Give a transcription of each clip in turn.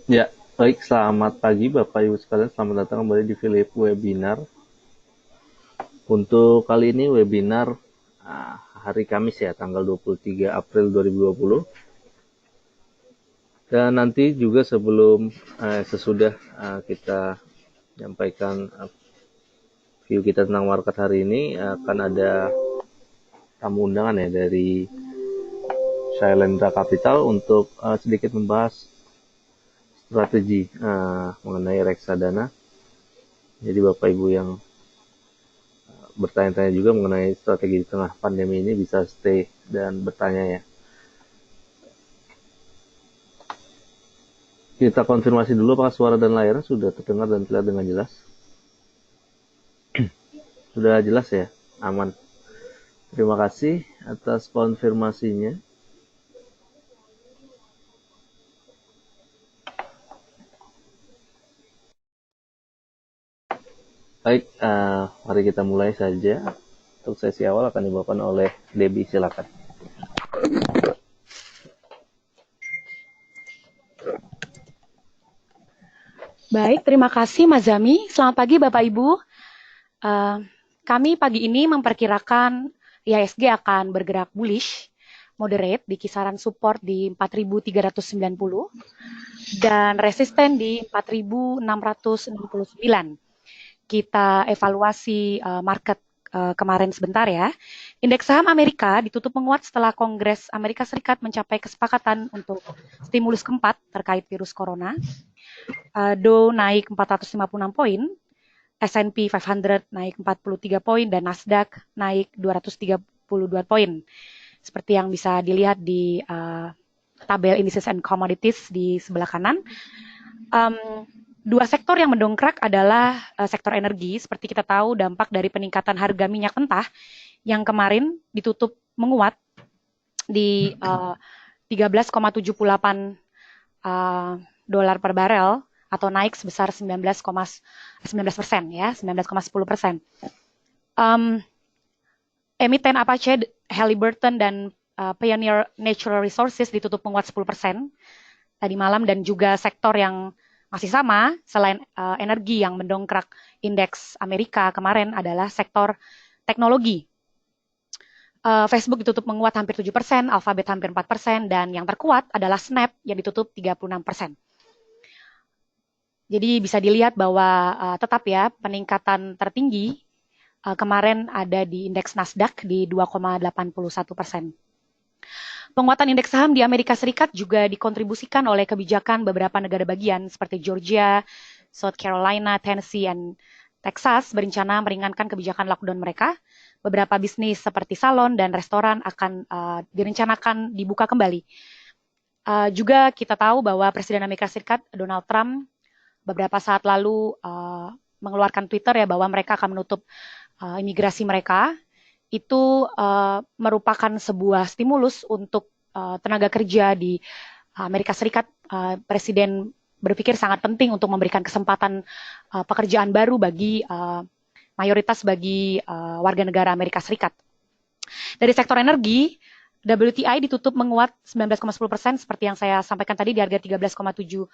Ya, baik. Selamat pagi Bapak Ibu sekalian. Selamat datang kembali di Philip Webinar. Untuk kali ini webinar hari Kamis ya, tanggal 23 April 2020. Dan nanti juga sesudah kita menyampaikan view kita tentang market hari ini, akan ada tamu undangan ya dari Shailendra Capital untuk sedikit membahas strategi mengenai reksadana. Jadi Bapak Ibu yang bertanya-tanya juga mengenai strategi di tengah pandemi ini bisa stay dan bertanya ya. Kita konfirmasi dulu apakah suara dan layar sudah terdengar dan terlihat dengan jelas. Sudah jelas ya? Aman. Terima kasih atas konfirmasinya. Baik, mari kita mulai saja. Untuk sesi awal akan dibawakan oleh Debbie, silakan. Baik, terima kasih Mas Zami. Selamat pagi Bapak Ibu. Kami pagi ini memperkirakan IHSG akan bergerak bullish, moderate di kisaran support di 4.390 dan resisten di 4.669. Kita evaluasi market kemarin sebentar ya. Indeks saham Amerika ditutup menguat setelah Kongres Amerika Serikat mencapai kesepakatan untuk stimulus keempat terkait virus corona. Dow naik 456 poin, S&P 500 naik 43 poin, dan Nasdaq naik 232 poin. Seperti yang bisa dilihat di tabel indices and commodities di sebelah kanan. Dua sektor yang mendongkrak adalah sektor energi. Seperti kita tahu, dampak dari peningkatan harga minyak mentah yang kemarin ditutup menguat di 13,78 dolar per barel atau naik sebesar 19,19% ya, 19,10%. Emiten Apache, Halliburton, dan Pioneer Natural Resources ditutup menguat 10% tadi malam, dan juga sektor yang masih sama selain energi yang mendongkrak indeks Amerika kemarin adalah sektor teknologi. Facebook ditutup menguat hampir 7%, Alphabet hampir 4%, dan yang terkuat adalah Snap yang ditutup 36%. Jadi bisa dilihat bahwa tetap ya peningkatan tertinggi kemarin ada di indeks Nasdaq di 2,81%. Penguatan indeks saham di Amerika Serikat juga dikontribusikan oleh kebijakan beberapa negara bagian seperti Georgia, South Carolina, Tennessee, dan Texas berencana meringankan kebijakan lockdown mereka. Beberapa bisnis seperti salon dan restoran akan direncanakan dibuka kembali. Juga kita tahu bahwa Presiden Amerika Serikat Donald Trump beberapa saat lalu mengeluarkan Twitter ya bahwa mereka akan menutup imigrasi mereka. Itu merupakan sebuah stimulus untuk tenaga kerja di Amerika Serikat. Presiden berpikir sangat penting untuk memberikan kesempatan pekerjaan baru bagi mayoritas bagi warga negara Amerika Serikat. Dari sektor energi, WTI ditutup menguat 19,10% seperti yang saya sampaikan tadi di harga 13,78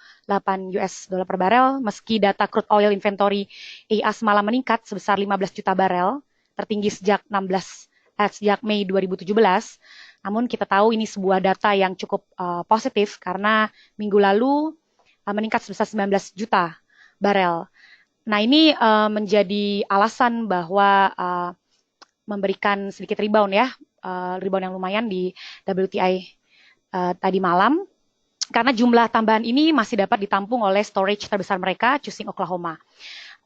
US dollar per barel, meski data crude oil inventory EIA semalam meningkat sebesar 15 juta barel, tertinggi sejak Mei 2017. Namun kita tahu ini sebuah data yang cukup positif karena minggu lalu meningkat sebesar 19 juta barel. Nah, ini menjadi alasan bahwa memberikan sedikit rebound ya, rebound yang lumayan di WTI tadi malam, karena jumlah tambahan ini masih dapat ditampung oleh storage terbesar mereka, Cushing, Oklahoma.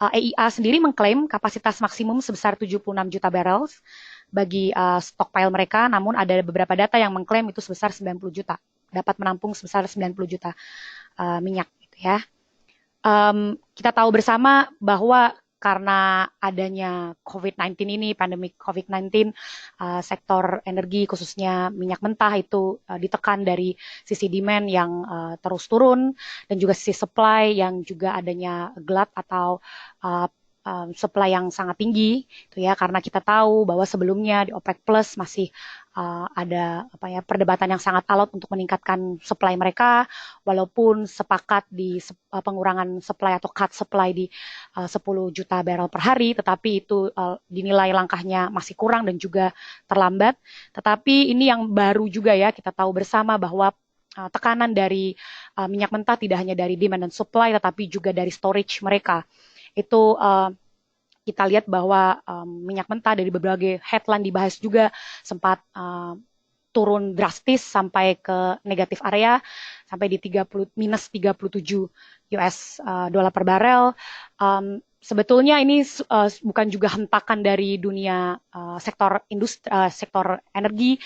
EIA sendiri mengklaim kapasitas maksimum sebesar 76 juta barrel bagi stockpile mereka, namun ada beberapa data yang mengklaim itu sebesar 90 juta, dapat menampung sebesar 90 juta minyak gitu ya. Kita tahu bersama bahwa karena adanya COVID-19 ini, pandemi COVID-19, sektor energi khususnya minyak mentah itu ditekan dari sisi demand yang terus turun dan juga sisi supply yang juga adanya glut atau supply yang sangat tinggi, itu ya, karena kita tahu bahwa sebelumnya di OPEC Plus masih ada perdebatan yang sangat alot untuk meningkatkan supply mereka, walaupun sepakat di pengurangan supply atau cut supply di 10 juta barrel per hari, tetapi itu dinilai langkahnya masih kurang dan juga terlambat. Tetapi ini yang baru juga ya, kita tahu bersama bahwa tekanan dari minyak mentah tidak hanya dari demand dan supply, tetapi juga dari storage mereka. Itu kita lihat bahwa minyak mentah dari berbagai headline dibahas juga sempat turun drastis sampai ke negatif area, sampai di minus 37 US dollar per barel. Sebetulnya ini bukan juga hentakan dari dunia sektor industri, sektor energi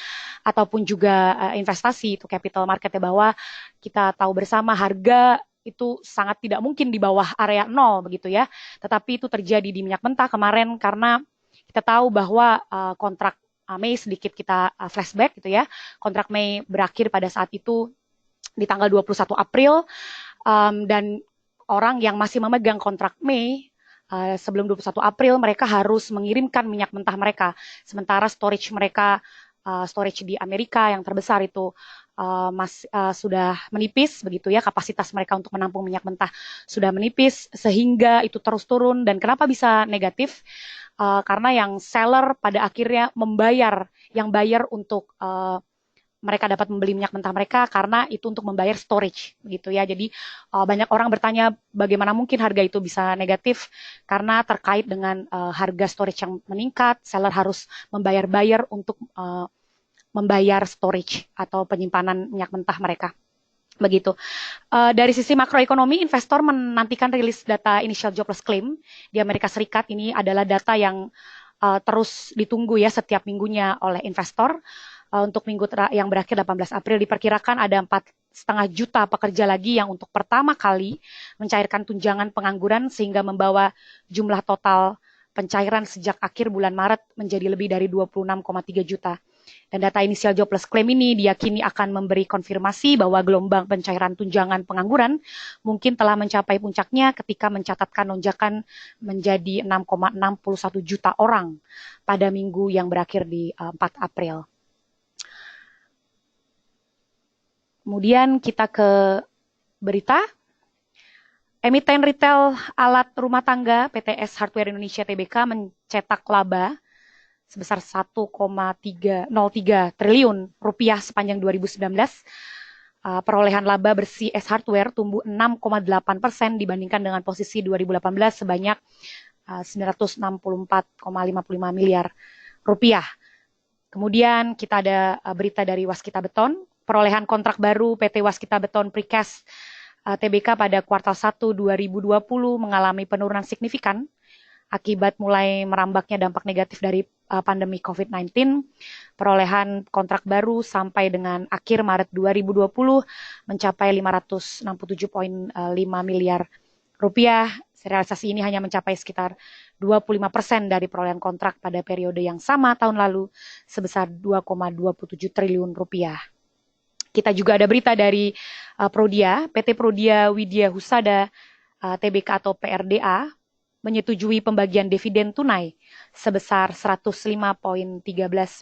ataupun juga investasi, itu capital market, bahwa kita tahu bersama harga itu sangat tidak mungkin di bawah area 0 begitu ya. Tetapi itu terjadi di minyak mentah kemarin karena kita tahu bahwa kontrak Mei, sedikit kita flashback gitu ya. Kontrak Mei berakhir pada saat itu di tanggal 21 April dan orang yang masih memegang kontrak Mei sebelum 21 April mereka harus mengirimkan minyak mentah mereka. Sementara storage mereka, storage di Amerika yang terbesar itu sudah menipis begitu ya, kapasitas mereka untuk menampung minyak mentah sudah menipis sehingga itu terus turun. Dan kenapa bisa negatif? Karena yang seller pada akhirnya membayar, yang bayar untuk mereka dapat membeli minyak mentah mereka karena itu untuk membayar storage begitu ya. Jadi banyak orang bertanya bagaimana mungkin harga itu bisa negatif, karena terkait dengan harga storage yang meningkat, seller harus membayar untuk membayar storage atau penyimpanan minyak mentah mereka. Begitu. Dari sisi makroekonomi, investor menantikan rilis data initial jobless claim di Amerika Serikat. Ini adalah data yang terus ditunggu ya setiap minggunya oleh investor. Untuk minggu yang berakhir 18 April diperkirakan ada 4,5 juta pekerja lagi yang untuk pertama kali mencairkan tunjangan pengangguran, sehingga membawa jumlah total pencairan sejak akhir bulan Maret menjadi lebih dari 26,3 juta. Dan data inisial jobless claim ini diyakini akan memberi konfirmasi bahwa gelombang pencairan tunjangan pengangguran mungkin telah mencapai puncaknya ketika mencatatkan lonjakan menjadi 6,61 juta orang pada minggu yang berakhir di 4 April. Kemudian kita ke berita. Emiten retail alat rumah tangga PTS Hardware Indonesia Tbk mencetak laba sebesar 1,303 triliun rupiah sepanjang 2019. Perolehan laba bersih S Hardware tumbuh 6,8% dibandingkan dengan posisi 2018 sebanyak 964,55 miliar rupiah. Kemudian kita ada berita dari Waskita Beton. Perolehan kontrak baru PT Waskita Beton Precast Tbk pada kuartal 1 2020 mengalami penurunan signifikan akibat mulai merambaknya dampak negatif dari pandemi COVID-19. Perolehan kontrak baru sampai dengan akhir Maret 2020 mencapai 567,5 miliar rupiah. Realisasi ini hanya mencapai sekitar 25% dari perolehan kontrak pada periode yang sama tahun lalu sebesar 2,27 triliun rupiah. Kita juga ada berita dari Prodia, PT Prodia Widya Husada Tbk atau PRDA menyetujui pembagian dividen tunai sebesar 105,13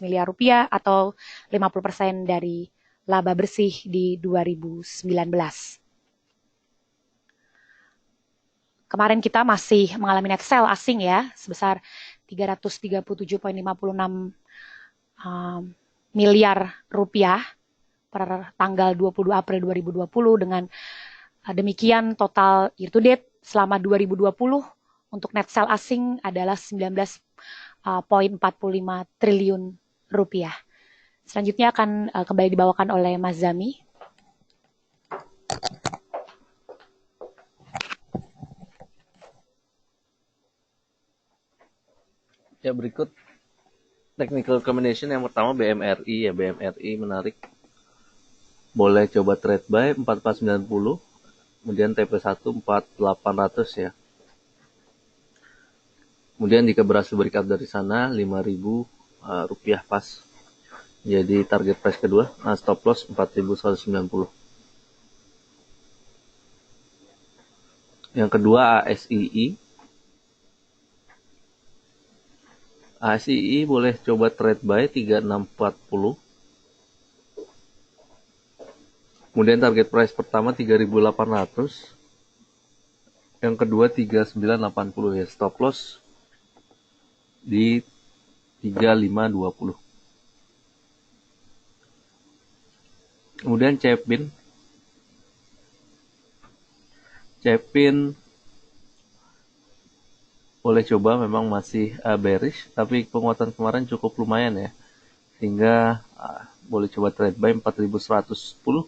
miliar rupiah atau 50% dari laba bersih di 2019. Kemarin kita masih mengalami net sale asing ya sebesar 337,56 miliar rupiah per tanggal 22 April 2020. Dengan demikian total year to date selama 2020 untuk net sale asing adalah 19,45 triliun rupiah. Selanjutnya akan kembali dibawakan oleh Mas Zami. Ya, berikut technical recommendation yang pertama BMRI ya. BMRI menarik. Boleh coba trade buy 4490, kemudian TP1 4800 ya. Kemudian jika berhasil breakout dari sana 5.000 rupiah pas. Jadi target price kedua, stop loss 4.190. Yang kedua ASII. ASII boleh coba trade buy 3640. Kemudian target price pertama 3800. Yang kedua 3980 ya. Stop loss di 3520. Kemudian Cepin boleh coba, memang masih bearish, tapi penguatan kemarin cukup lumayan ya, sehingga boleh coba trade buy 4110.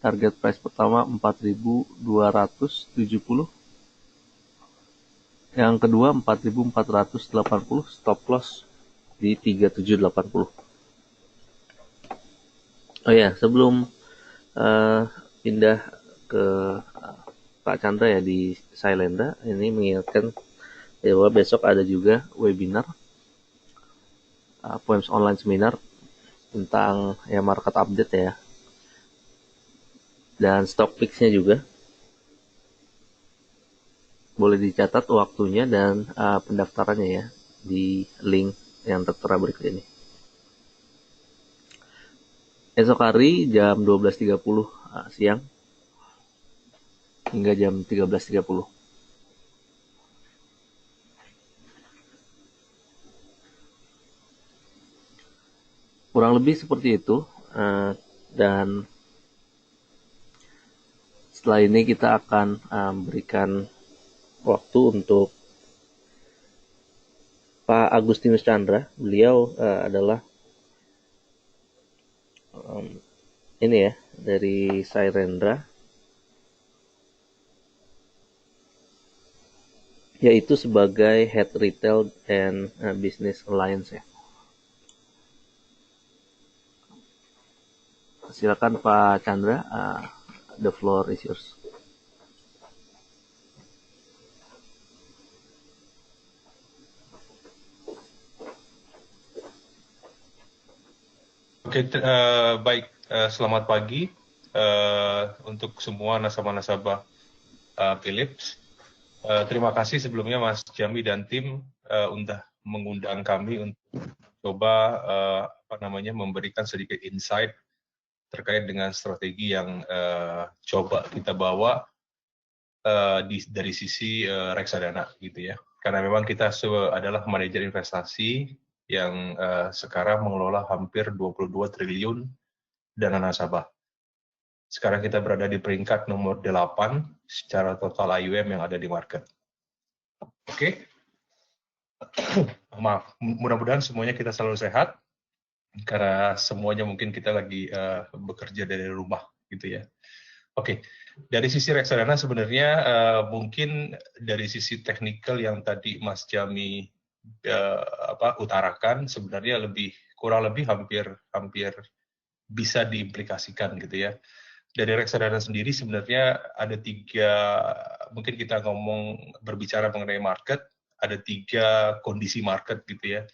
Target price pertama 4270. Yang kedua 4480. Stop loss di 3780. Oh ya, sebelum pindah ke Pak Chandra ya di Sailenda, ini mengingatkan bahwa besok ada juga webinar Poems Online Seminar tentang ya market update ya, dan stock picks-nya juga. Boleh dicatat waktunya dan pendaftarannya ya di link yang tertera berikut ini. Esok hari jam 12.30 siang hingga jam 13.30. Kurang lebih seperti itu. Dan setelah ini kita akan berikan waktu untuk Pak Agustinus Chandra. Beliau adalah ini ya, dari Sailendra, yaitu sebagai Head Retail and Business Alliance ya. Silakan Pak Chandra, the floor is yours. Oke, baik. Selamat pagi untuk semua nasabah-nasabah Philips. Terima kasih sebelumnya Mas Jami dan tim untuk mengundang kami untuk coba memberikan sedikit insight terkait dengan strategi yang coba kita bawa dari sisi reksadana gitu ya. Karena memang kita adalah manajer investasi yang sekarang mengelola hampir 22 triliun dana nasabah. Sekarang kita berada di peringkat nomor 8 secara total AUM yang ada di market. Oke. Maaf, mudah-mudahan semuanya kita selalu sehat, karena semuanya mungkin kita lagi bekerja dari rumah gitu ya. Oke, dari sisi reksadana sebenarnya mungkin dari sisi teknikal yang tadi Mas Jami utarakan, sebenarnya kurang lebih hampir bisa diimplikasikan gitu ya. Dari reksadana sendiri sebenarnya ada 3, mungkin kita berbicara mengenai market, ada 3 kondisi market gitu ya.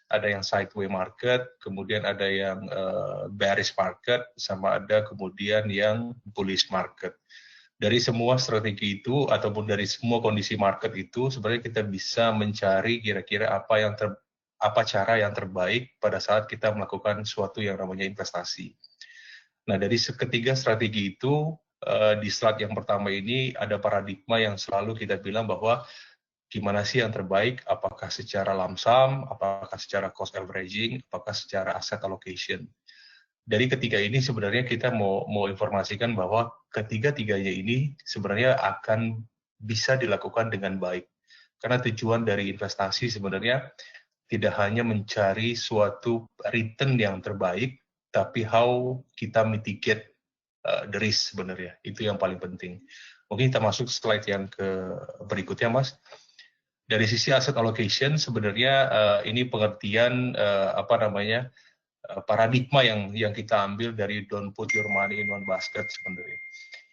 Ada yang sideway market, kemudian ada yang bearish market, sama ada kemudian yang bullish market. Dari semua strategi itu ataupun dari semua kondisi market itu, sebenarnya kita bisa mencari kira-kira apa cara yang terbaik pada saat kita melakukan suatu yang namanya investasi. Nah, dari ketiga strategi itu, di slide yang pertama ini ada paradigma yang selalu kita bilang bahwa gimana sih yang terbaik, apakah secara lump sum, apakah secara cost averaging, apakah secara asset allocation. Dari ketiga ini sebenarnya kita mau informasikan bahwa ketiga-tiganya ini sebenarnya akan bisa dilakukan dengan baik. Karena tujuan dari investasi sebenarnya tidak hanya mencari suatu return yang terbaik, tapi how kita mitigate the risk sebenarnya. Itu yang paling penting. Mungkin kita masuk slide yang berikutnya, Mas. Dari sisi asset allocation sebenarnya ini pengertian paradigma yang kita ambil dari don't put your money in one basket sebenarnya.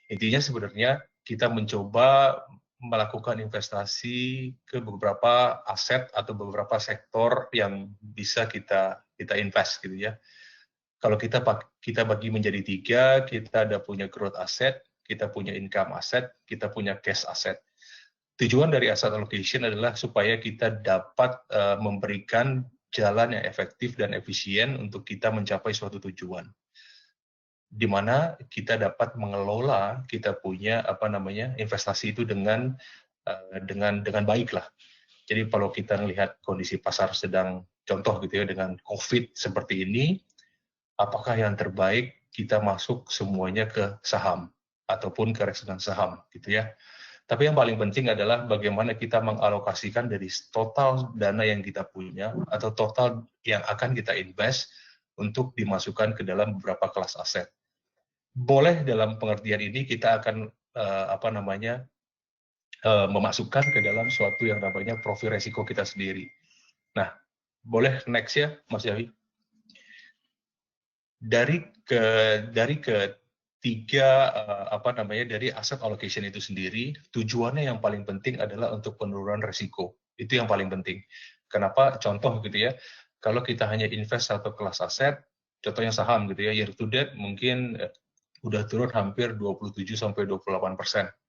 Intinya sebenarnya kita mencoba melakukan investasi ke beberapa aset atau beberapa sektor yang bisa kita invest gitu ya. Kalau kita bagi menjadi 3, kita ada punya growth asset, kita punya income asset, kita punya cash asset. Tujuan dari asset allocation adalah supaya kita dapat memberikan jalan yang efektif dan efisien untuk kita mencapai suatu tujuan, di mana kita dapat mengelola kita punya investasi itu dengan baik lah. Jadi kalau kita melihat kondisi pasar sedang contoh gitu ya dengan COVID seperti ini, apakah yang terbaik kita masuk semuanya ke saham ataupun ke reksadana saham gitu ya. Tapi yang paling penting adalah bagaimana kita mengalokasikan dari total dana yang kita punya atau total yang akan kita invest untuk dimasukkan ke dalam beberapa kelas aset. Boleh dalam pengertian ini kita akan memasukkan ke dalam suatu yang namanya profil resiko kita sendiri. Nah, boleh next ya, Mas Yawi. Dari asset allocation itu sendiri, tujuannya yang paling penting adalah untuk penurunan resiko. Itu yang paling penting. Kenapa? Contoh gitu ya, kalau kita hanya invest satu kelas aset, contohnya saham gitu ya, year to date mungkin udah turun hampir 27-28%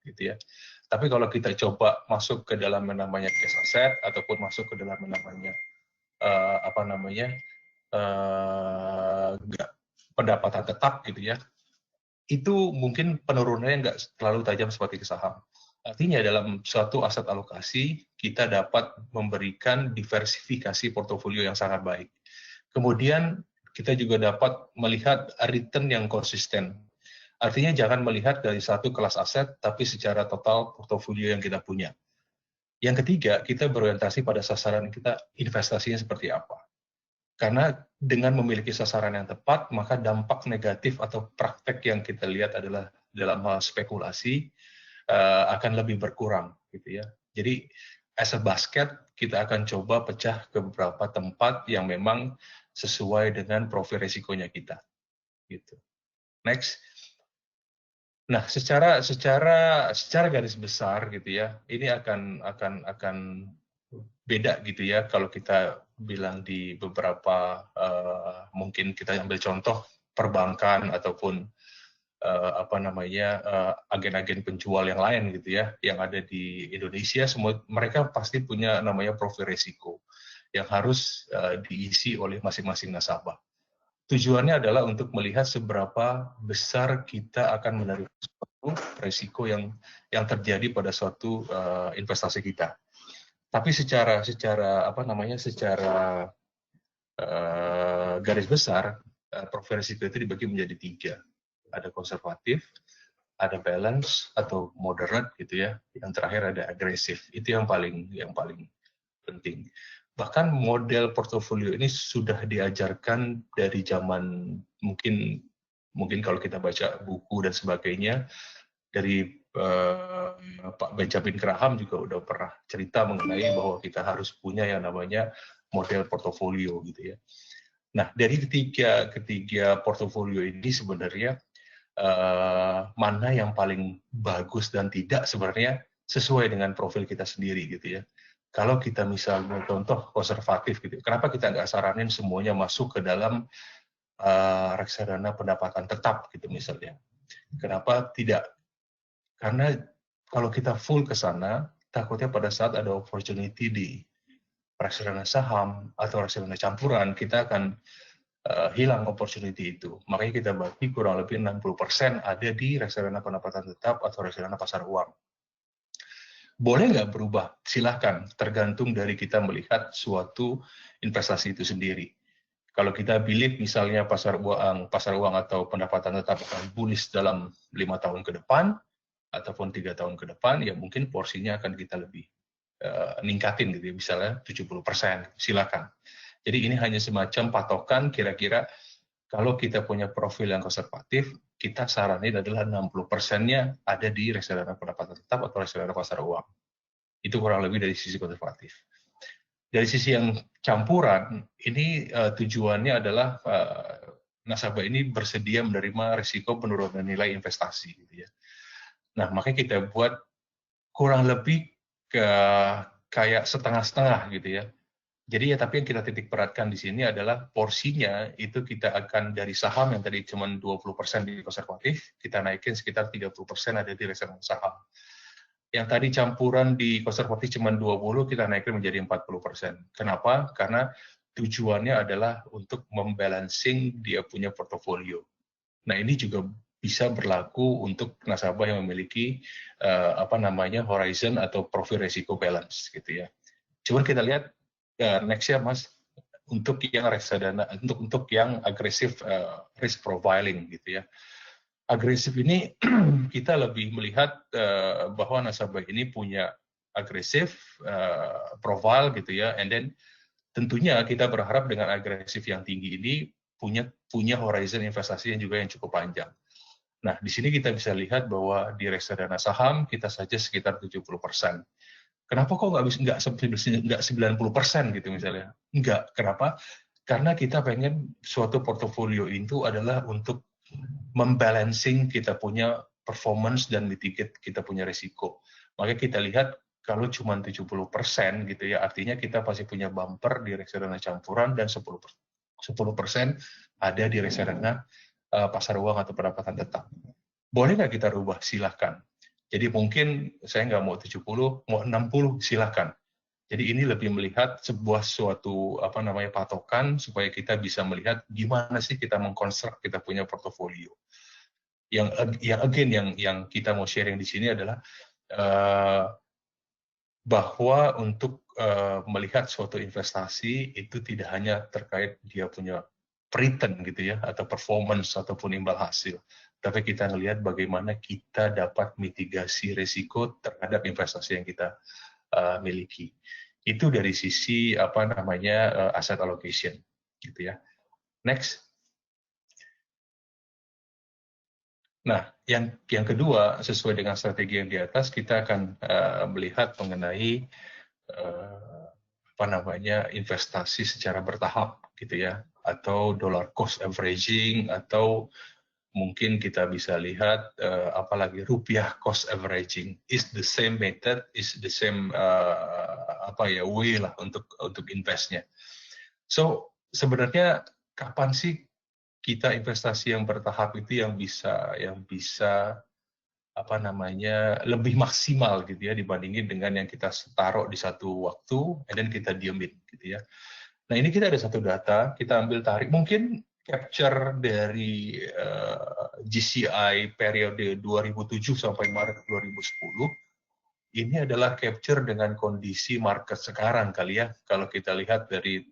gitu ya. Tapi kalau kita coba masuk ke dalam yang namanya cash asset ataupun masuk ke dalam yang namanya pendapatan tetap gitu ya, itu mungkin penurunannya nggak terlalu tajam seperti ke saham. Artinya dalam suatu aset alokasi kita dapat memberikan diversifikasi portofolio yang sangat baik. Kemudian kita juga dapat melihat return yang konsisten. Artinya jangan melihat dari satu kelas aset, tapi secara total portofolio yang kita punya. Yang ketiga, kita berorientasi pada sasaran kita, investasinya seperti apa. Karena dengan memiliki sasaran yang tepat, maka dampak negatif atau praktek yang kita lihat adalah dalam hal spekulasi akan lebih berkurang, gitu ya. Jadi, as a basket, kita akan coba pecah ke beberapa tempat yang memang sesuai dengan profil risikonya kita, gitu. Next. Nah, secara garis besar gitu ya, ini akan beda gitu ya kalau kita bilang di beberapa mungkin kita ambil contoh perbankan ataupun agen-agen penjual yang lain gitu ya yang ada di Indonesia, semua mereka pasti punya namanya profil risiko yang harus diisi oleh masing-masing nasabah. Tujuannya adalah untuk melihat seberapa besar kita akan menerima suatu risiko yang terjadi pada suatu investasi kita. Tapi secara garis besar profil risiko itu dibagi menjadi 3. Ada konservatif, ada balance atau moderate gitu ya. Yang terakhir ada agresif. Itu yang paling penting. Bahkan model portofolio ini sudah diajarkan dari zaman mungkin kalau kita baca buku dan sebagainya dari Pak Benjamin Graham juga udah pernah cerita mengenai bahwa kita harus punya yang namanya model portofolio gitu ya. Nah, dari ketiga portofolio ini sebenarnya mana yang paling bagus dan tidak sebenarnya sesuai dengan profil kita sendiri gitu ya. Kalau kita misalnya contoh konservatif gitu, kenapa kita nggak saranin semuanya masuk ke dalam reksadana pendapatan tetap gitu misalnya? Kenapa tidak? Karena kalau kita full ke sana, takutnya pada saat ada opportunity di reksadana saham atau reksadana campuran, kita akan hilang opportunity itu. Makanya kita bagi kurang lebih 60% ada di reksadana pendapatan tetap atau reksadana pasar uang. Boleh nggak berubah? Silahkan, tergantung dari kita melihat suatu investasi itu sendiri. Kalau kita pilih misalnya pasar uang atau pendapatan tetap akan bullish dalam 5 tahun ke depan, ataupun 3 tahun ke depan, ya mungkin porsinya akan kita lebih ningkatin gitu ya, misalnya 70%, silakan. Jadi ini hanya semacam patokan kira-kira kalau kita punya profil yang konservatif, kita saranin adalah 60%-nya ada di reksadana pendapatan tetap atau reksadana pasar uang. Itu kurang lebih dari sisi konservatif. Dari sisi yang campuran, ini tujuannya adalah nasabah ini bersedia menerima risiko penurunan nilai investasi gitu ya. Nah, makanya kita buat kurang lebih kayak setengah-setengah gitu ya. Jadi ya tapi yang kita titik beratkan di sini adalah porsinya itu kita akan dari saham yang tadi cuma 20% di konservatif, kita naikin sekitar 30% ada di reksadana saham. Yang tadi campuran di konservatif cuma 20, kita naikin menjadi 40%. Kenapa? Karena tujuannya adalah untuk membalancing dia punya portofolio. Nah, ini juga bisa berlaku untuk nasabah yang memiliki horizon atau profil risiko balance gitu ya. Cuman kita lihat next ya Mas, untuk yang reksadana, untuk yang agresif risk profiling gitu ya. Agresif ini kita lebih melihat bahwa nasabah ini punya agresif profile gitu ya, and then tentunya kita berharap dengan agresif yang tinggi ini punya horizon investasi yang juga yang cukup panjang. Nah, di sini kita bisa lihat bahwa di reksadana saham kita saja sekitar 70%. Kenapa kok nggak 90% gitu misalnya? Enggak, kenapa? Karena kita pengen suatu portofolio itu adalah untuk membalancing kita punya performance dan mitigate kita punya risiko. Maka kita lihat kalau cuma 70% gitu ya, artinya kita pasti punya bumper di reksadana campuran dan 10% ada di reksadana pasar uang atau pendapatan tetap. Boleh nggak kita rubah? Silahkan. Jadi mungkin saya nggak mau 70, mau 60, silahkan. Jadi ini lebih melihat sebuah suatu patokan supaya kita bisa melihat gimana sih kita mengkonstruk kita punya portofolio. Yang kita mau sharing di sini adalah bahwa untuk melihat suatu investasi itu tidak hanya terkait dia punya return gitu ya, atau performance ataupun imbal hasil, tapi kita melihat bagaimana kita dapat mitigasi risiko terhadap investasi yang kita miliki. Itu dari sisi asset allocation gitu ya. Next. Nah, yang kedua, sesuai dengan strategi yang di atas, kita akan melihat mengenai investasi secara bertahap gitu ya, atau dollar cost averaging, atau mungkin kita bisa lihat apalagi rupiah cost averaging. Is the same method, is the same way lah untuk investnya. So sebenarnya kapan sih kita investasi yang bertahap itu yang bisa lebih maksimal gitu ya dibandingin dengan yang kita taruh di satu waktu dan kita diemin gitu ya. Nah, ini kita ada satu data, kita ambil tarik mungkin capture dari GCI periode 2007 sampai Maret 2010. Ini adalah capture dengan kondisi market sekarang kali ya. Kalau kita lihat dari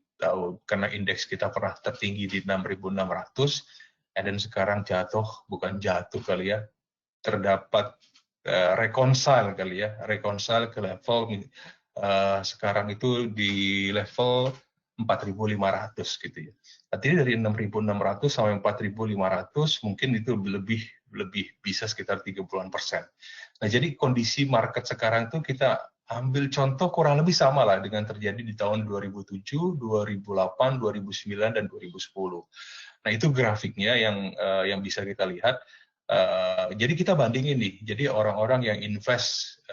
karena indeks kita pernah tertinggi di 6.600, dan sekarang bukan jatuh kali ya, terdapat reconcile kali ya, reconcile ke level sekarang itu di level 4.500 gitu ya. Artinya dari 6.600 sampai 4.500 mungkin itu lebih bisa sekitar 30%. Nah, jadi kondisi market sekarang itu kita ambil contoh kurang lebih sama lah dengan terjadi di tahun 2007, 2008, 2009 dan 2010. Nah, itu grafiknya yang bisa kita lihat. Jadi kita bandingin nih, jadi orang-orang yang invest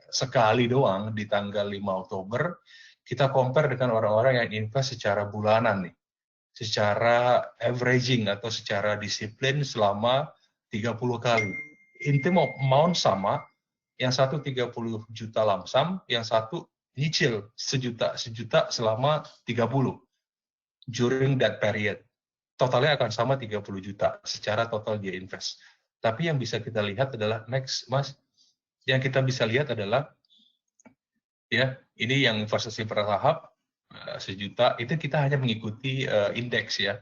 sekali doang di tanggal 5 Oktober, kita compare dengan orang-orang yang invest secara bulanan nih, secara averaging atau secara disiplin selama 30 kali. Intinya amount sama, yang satu 30 juta lamsam, yang satu nyicil sejuta selama 30 during that period. Totalnya akan sama 30 juta secara total dia invest. Tapi yang bisa kita lihat adalah next, Mas. Yang kita bisa lihat adalah ya, ini yang investasi bertahap sejuta itu kita hanya mengikuti indeks ya.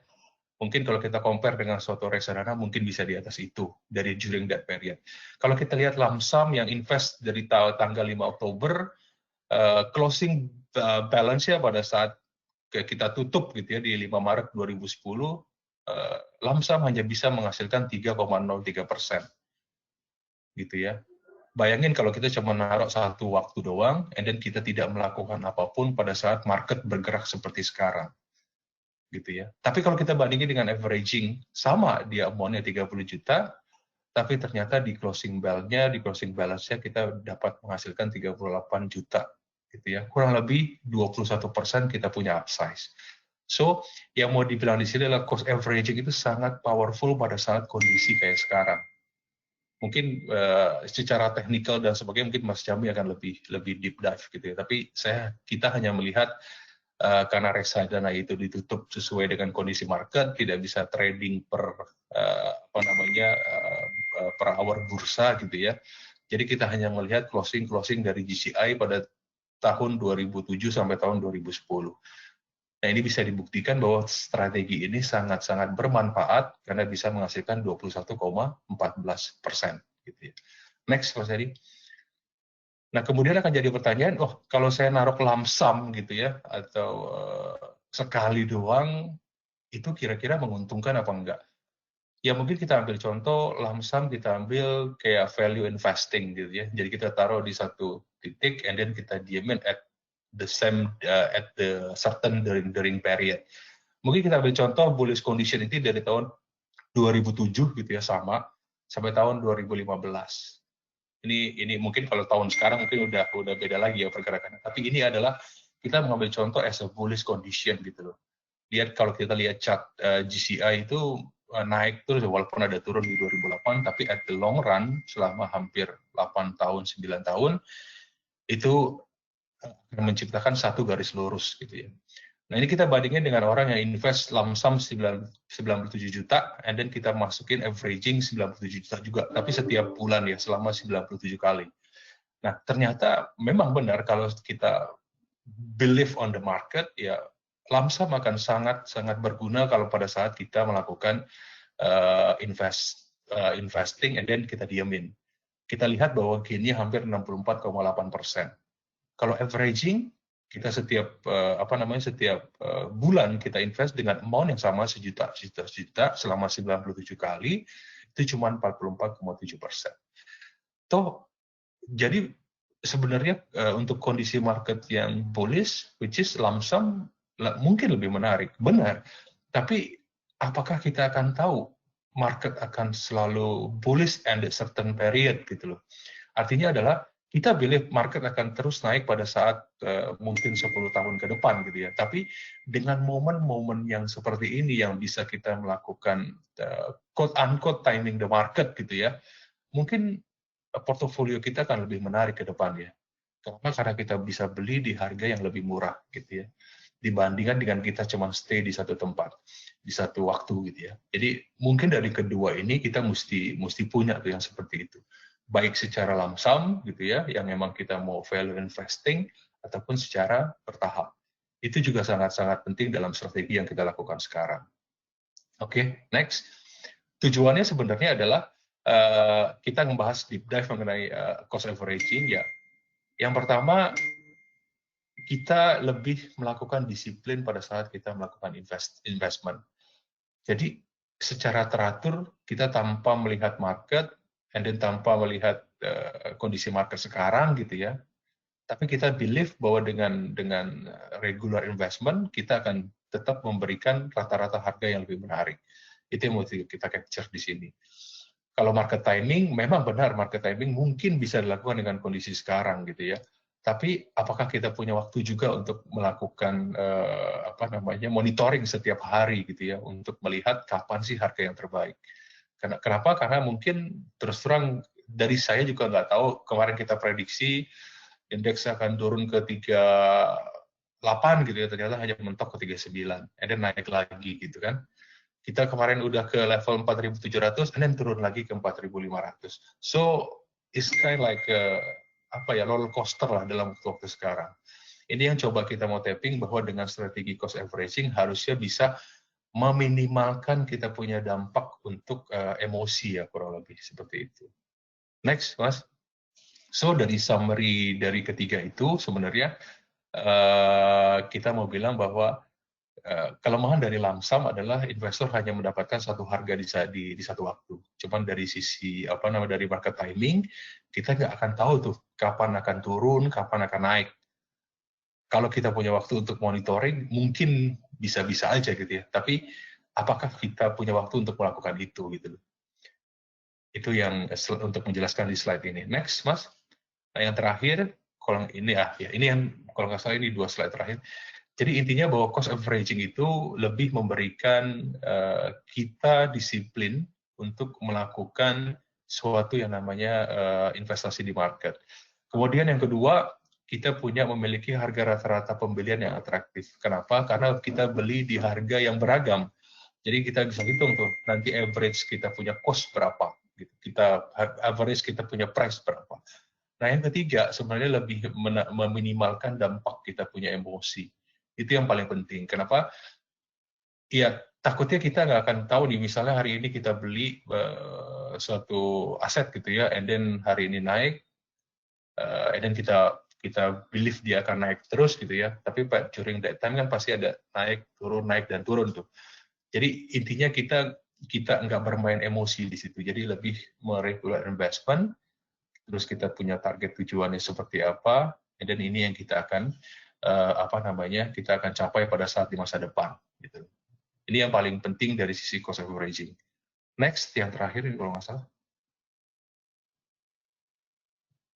Mungkin kalau kita compare dengan suatu reksadana mungkin bisa di atas itu dari during that period. Kalau kita lihat lamsam yang invest dari tanggal 5 Oktober closing balance-nya pada saat kita tutup gitu ya di 5 Maret 2010 lamsam hanya bisa menghasilkan 3,03% gitu ya. Bayangin kalau kita cuma naruh satu waktu doang, and then kita tidak melakukan apapun pada saat market bergerak seperti sekarang, gitu ya. Tapi kalau kita bandingin dengan averaging, sama dia amount-nya 30 juta, tapi ternyata di closing bell-nya, di closing balance-nya kita dapat menghasilkan 38 juta, gitu ya. Kurang lebih 21% kita punya upsize. So, yang mau dibilang di sini adalah cost averaging itu sangat powerful pada saat kondisi kayak sekarang. Mungkin secara teknikal dan sebagainya mungkin Mas Jami akan lebih deep dive gitu ya. Tapi kita hanya melihat karena reksadana itu ditutup sesuai dengan kondisi market, tidak bisa trading per per hour bursa gitu ya. Jadi kita hanya melihat closing dari GCI pada tahun 2007 sampai tahun 2010. Nah, ini bisa dibuktikan bahwa strategi ini sangat-sangat bermanfaat karena bisa menghasilkan 21,14%. Gitu ya. Next, Mas Hadi. Nah, kemudian akan jadi pertanyaan, kalau saya naruh lump sum gitu ya, atau sekali doang, itu kira-kira menguntungkan apa enggak? Ya mungkin kita ambil contoh lump sum, kita ambil kayak value investing gitu ya. Jadi kita taruh di satu titik, and then kita diemin at the certain during period. Mungkin kita ambil contoh bullish condition ini dari tahun 2007 gitu ya, sama sampai tahun 2015. Ini mungkin kalau tahun sekarang mungkin udah beda lagi ya pergerakannya. Tapi ini adalah kita mengambil contoh as a bullish condition gitu loh. Lihat kalau kita lihat chart GCI itu naik terus walaupun ada turun di 2008, tapi at the long run selama hampir 8 tahun 9 tahun itu menciptakan satu garis lurus gitu ya. Nah, ini kita bandingin dengan orang yang invest lump sum 97 juta, and then kita masukin averaging 97 juta juga, tapi setiap bulan ya, selama 97 kali. Nah, ternyata memang benar kalau kita believe on the market, ya lump sum akan sangat berguna kalau pada saat kita melakukan investing, and then kita diamin. Kita lihat bahwa gainnya hampir 64,8%. Kalau averaging, kita setiap bulan kita invest dengan amount yang sama sejuta selama 97 kali, itu cuma 44,7%. Jadi sebenarnya untuk kondisi market yang bullish, which is lump sum, mungkin lebih menarik, benar. Tapi apakah kita akan tahu market akan selalu bullish and a certain period gitu loh. Artinya adalah kita believe market akan terus naik pada saat mungkin 10 tahun ke depan gitu ya. Tapi dengan momen-momen yang seperti ini yang bisa kita melakukan quote-unquote timing the market gitu ya, mungkin portofolio kita akan lebih menarik ke depannya. Karena kita bisa beli di harga yang lebih murah gitu ya, dibandingkan dengan kita cuma stay di satu tempat, di satu waktu gitu ya. Jadi mungkin dari kedua ini kita mesti punya tuh yang seperti itu. Baik secara lump sum gitu ya, yang memang kita mau value investing, ataupun secara bertahap. Itu juga sangat-sangat penting dalam strategi yang kita lakukan sekarang. Oke, next. Tujuannya sebenarnya adalah kita membahas deep dive mengenai cost averaging ya. Yang pertama, kita lebih melakukan disiplin pada saat kita melakukan investment. Jadi secara teratur kita tanpa melihat market, and then tanpa melihat kondisi market sekarang gitu ya, tapi kita believe bahwa dengan regular investment kita akan tetap memberikan rata-rata harga yang lebih menarik. Itu yang mau kita capture di sini. Kalau market timing, memang benar market timing mungkin bisa dilakukan dengan kondisi sekarang gitu ya. Tapi apakah kita punya waktu juga untuk melakukan monitoring setiap hari gitu ya, untuk melihat kapan sih harga yang terbaik. Kenapa? Karena mungkin terus terang dari saya juga nggak tahu, kemarin kita prediksi indeks akan turun ke 38 gitu ya, ternyata hanya mentok ke 39, and then naik lagi gitu kan. Kita kemarin udah ke level 4.700, and then turun lagi ke 4.500. So, it's kind of like roller coaster lah dalam waktu sekarang. Ini yang coba kita mau tapping, bahwa dengan strategi cost averaging harusnya bisa meminimalkan kita punya dampak untuk emosi ya, kurang lebih seperti itu. Next, Mas. So, dari summary dari ketiga itu sebenarnya kita mau bilang bahwa kelemahan dari lump sum adalah investor hanya mendapatkan satu harga di satu waktu. Cuman dari sisi dari market timing, kita nggak akan tahu tuh kapan akan turun, kapan akan naik. Kalau kita punya waktu untuk monitoring, mungkin bisa-bisa aja gitu ya. Tapi apakah kita punya waktu untuk melakukan itu gitu loh. Itu yang untuk menjelaskan di slide ini. Next, Mas. Nah, yang terakhir, kalau ini yang kalau nggak salah ini 2 slide terakhir. Jadi intinya bahwa cost averaging itu lebih memberikan kita disiplin untuk melakukan suatu yang namanya investasi di market. Kemudian yang kedua, kita memiliki harga rata-rata pembelian yang atraktif. Kenapa? Karena kita beli di harga yang beragam. Jadi kita bisa hitung tuh, nanti average kita punya cost berapa, gitu. Average kita punya price berapa. Nah yang ketiga, sebenarnya lebih meminimalkan dampak kita punya emosi. Itu yang paling penting. Kenapa? Ya, takutnya kita nggak akan tahu nih, misalnya hari ini kita beli suatu aset gitu ya, and then hari ini naik, and then kita believe dia akan naik terus gitu ya, tapi during that time kan pasti ada naik dan turun tuh. Jadi intinya kita nggak bermain emosi di situ, jadi lebih meregular investment, terus kita punya target tujuannya seperti apa, and then ini yang kita akan kita akan capai pada saat di masa depan gitu. Ini yang paling penting dari sisi cost averaging. Next, yang terakhir kalau nggak salah.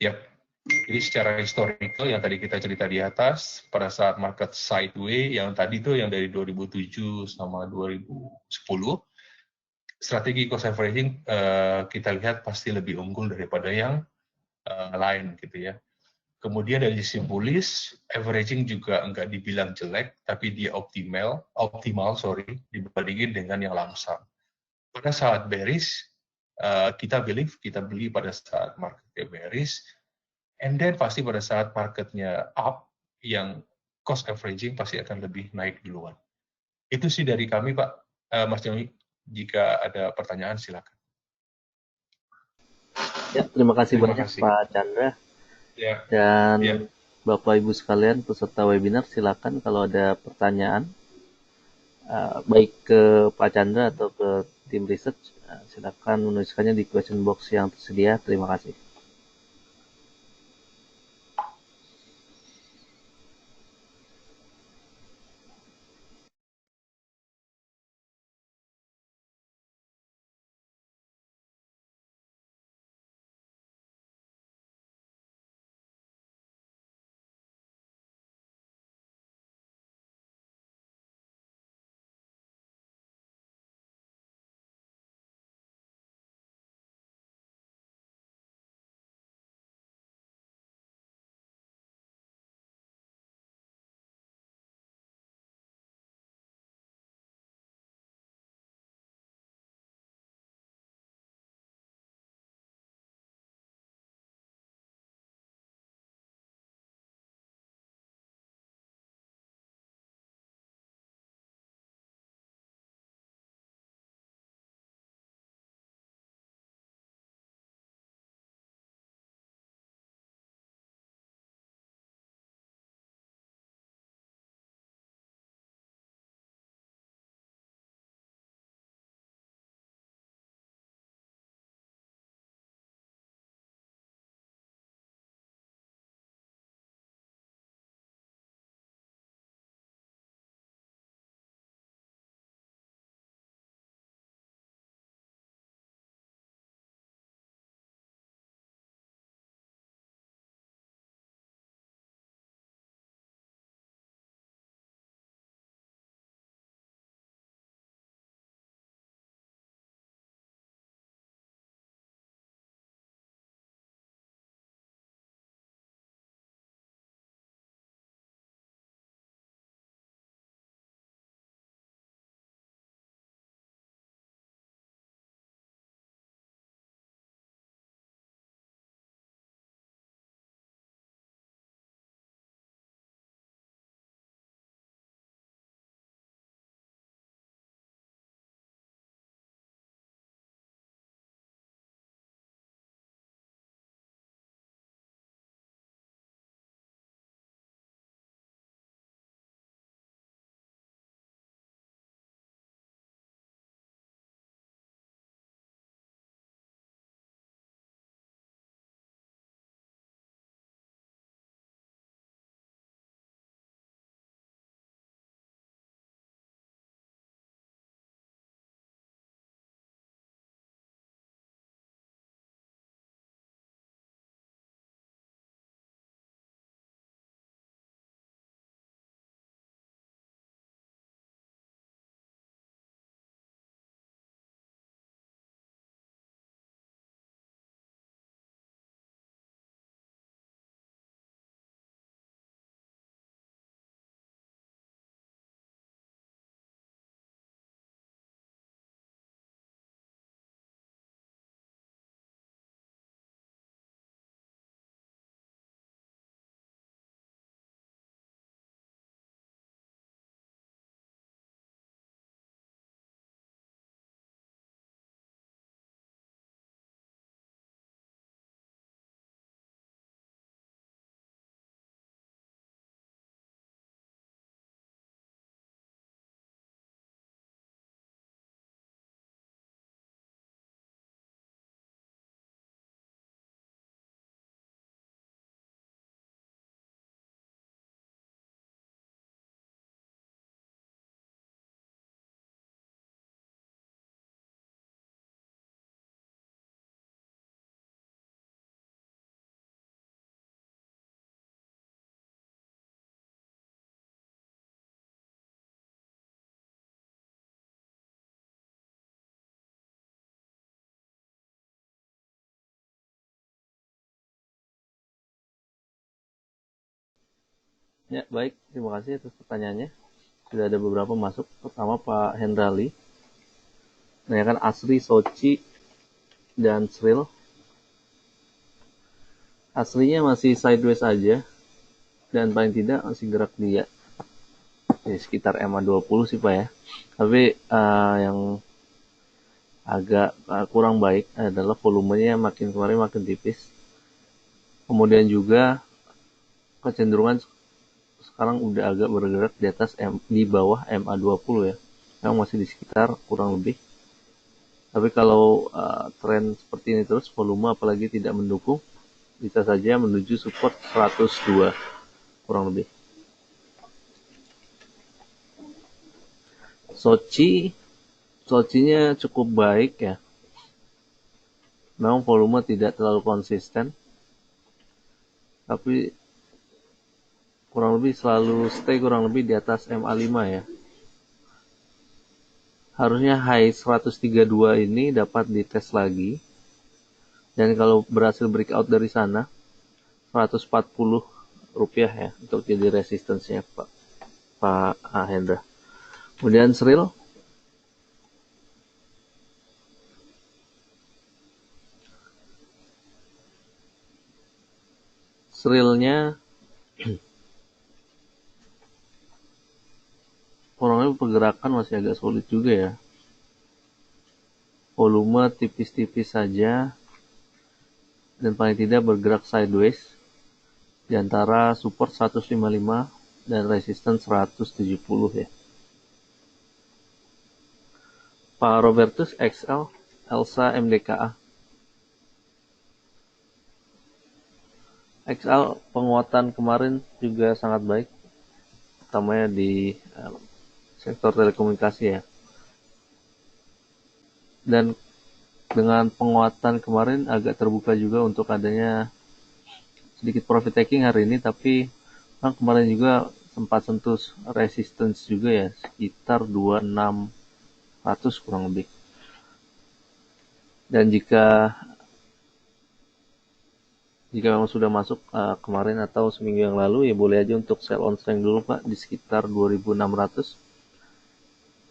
Yap. Jadi secara historical yang tadi kita cerita di atas, pada saat market sideways, yang tadi tuh yang dari 2007 sama 2010, strategi cost averaging kita lihat pasti lebih unggul daripada yang lain gitu ya. Kemudian dari sisi bullish, averaging juga nggak dibilang jelek, tapi dia optimal dibandingin dengan yang lamsam. Pada saat bearish, kita beli pada saat marketnya bearish, and then pasti pada saat marketnya up, yang cost averaging pasti akan lebih naik duluan. Itu sih dari kami, Pak. Mas Jami, jika ada pertanyaan silakan. Ya, terima kasih Terima banyak kasih. Pak Chandra. Ya. Dan Ya. Bapak Ibu sekalian peserta webinar, silakan kalau ada pertanyaan baik ke Pak Chandra atau ke tim research, silakan menuliskannya di question box yang tersedia. Terima kasih. Ya, baik. Terima kasih atas pertanyaannya. Sudah ada beberapa masuk. Pertama Pak Hendrali. Menanyakan Asri, Sochi, dan Sril. Aslinya masih sideways aja. Dan paling tidak masih gerak dia. Ya, sekitar MA20 sih Pak ya. Tapi yang agak kurang baik adalah volumenya makin kemarin makin tipis. Kemudian juga kecenderungan sekarang udah agak bergerak di atas di bawah MA20 ya. Memang masih di sekitar kurang lebih. Tapi kalau tren seperti ini terus, volume apalagi tidak mendukung, bisa saja menuju support 102 kurang lebih. Sochinya cukup baik ya. Memang volume tidak terlalu konsisten, tapi kurang lebih selalu stay kurang lebih di atas MA5 ya. Harusnya high 132 ini dapat dites lagi. Dan kalau berhasil breakout dari sana, 140 rupiah ya untuk jadi resistance-nya Pak Hendra. Kemudian Sril. Srilnya kurang lebih pergerakan masih agak sulit juga ya. Volume tipis-tipis saja dan paling tidak bergerak sideways di antara support 155 dan resistance 170 ya. Pak Robertus XL, Elsa MDKA. XL penguatan kemarin juga sangat baik, utamanya di sektor telekomunikasi ya. Dan dengan penguatan kemarin agak terbuka juga untuk adanya sedikit profit taking hari ini, tapi kemarin juga sempat sentuh resistance juga ya, sekitar 2600 kurang lebih. Dan jika memang sudah masuk kemarin atau seminggu yang lalu, ya boleh aja untuk sell on strength dulu Pak di sekitar 2600.